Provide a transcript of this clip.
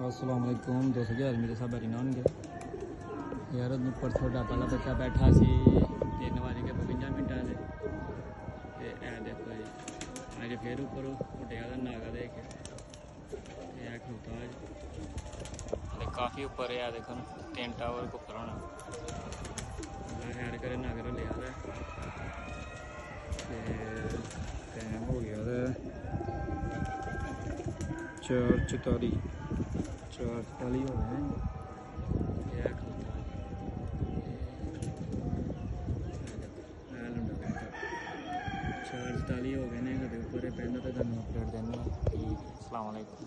असलाकुम दोस्तों, क्या मेरे साथ बैठी नान गया यार परसों डाटा का बच्चा बैठा सी 3:52 वाले देखो जी अज फिर उपर उड्डे का नागा देख खलोता काफ़ी उपर है देखो 3 टावर को उपर होना खैर करे नागर लिया टाइम हो गया 4:44 हो गए चार 44 हो गए ने कदे उपर पेंड तो अपडेट देना। ठीक, अस्सलाम वालेकुम।